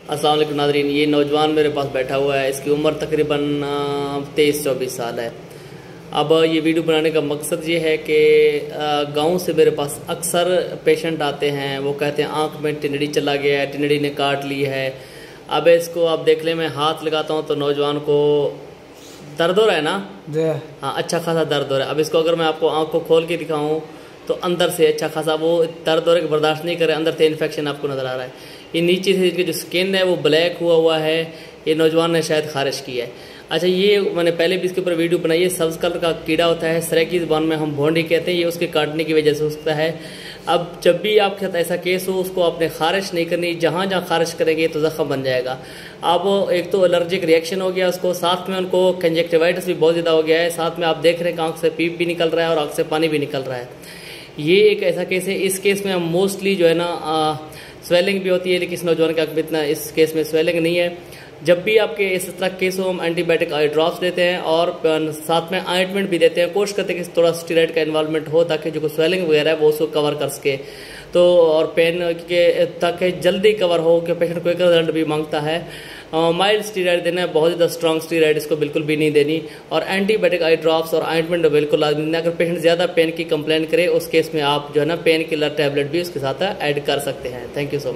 अस्सलाम वालेकुम नाज़रीन, ये नौजवान मेरे पास बैठा हुआ है। इसकी उम्र तकरीबन 23-24 साल है। अब ये वीडियो बनाने का मकसद ये है कि गांव से मेरे पास अक्सर पेशेंट आते हैं। वो कहते हैं आंख में टिनड़ी चला गया है, टिनड़ी ने काट ली है। अब इसको आप देख ले, मैं हाथ लगाता हूँ तो नौजवान को दर्द हो रहा है ना। हाँ, अच्छा खासा दर्द हो रहा है। अब इसको अगर मैं आपको आंख को खोल के दिखाऊँ तो अंदर से अच्छा खासा वो दर्द हो रहा है, बर्दाश्त नहीं करे, अंदर से इन्फेक्शन आपको नज़र आ रहा है। ये नीचे से इसकी जो स्किन है वो ब्लैक हुआ है। ये नौजवान ने शायद खारिश की है। अच्छा, ये मैंने पहले भी इसके ऊपर वीडियो बनाई है। सब्ज़ कलर का कीड़ा होता है, सराइकी ज़बान में हम भोंडी कहते हैं। ये उसके काटने की वजह से होता है। अब जब भी आपके साथ ऐसा केस हो, उसको आपने खारिश नहीं करनी। जहाँ जहाँ खारिश करेंगे तो ज़ख्म बन जाएगा। अब एक तो एलर्जिक रिएक्शन हो गया उसको, साथ में उनको कंजक्टिवाइटिस भी बहुत ज़्यादा हो गया है। साथ में आप देख रहे हैं कि आँख से पीप भी निकल रहा है और आँख से पानी भी निकल रहा है। ये एक ऐसा केस है। इस केस में हम मोस्टली जो है ना स्वेलिंग भी होती है, लेकिन इस नौजवान के आंख में इतना इस केस में स्वेलिंग नहीं है। जब भी आपके इस तरह केस हो, हम एंटीबायोटिक आई ड्रॉप्स देते हैं और साथ में ऑइंटमेंट भी देते हैं। कोशिश करते हैं कि थोड़ा स्टेरॉइड का इन्वॉल्वमेंट हो ताकि जो स्वेलिंग वगैरह है वो उसको कवर कर सके। तो और पेन के ताकि जल्दी कवर हो, कि पेशेंट को एक रिजल्ट भी मांगता है। माइल्ड स्टीराइड देना है, बहुत ज़्यादा स्ट्रॉन्ग स्टीराइड इसको बिल्कुल भी नहीं देनी। और एंटीबायोटिक आई ड्रॉप्स और ऑइंटमेंट बिल्कुल लाजमी देना। अगर पेशेंट ज़्यादा पेन की कंप्लेंट करे, उस केस में आप जो है ना पेन किलर टैबलेट भी उसके साथ ऐड कर सकते हैं। Thank you so much.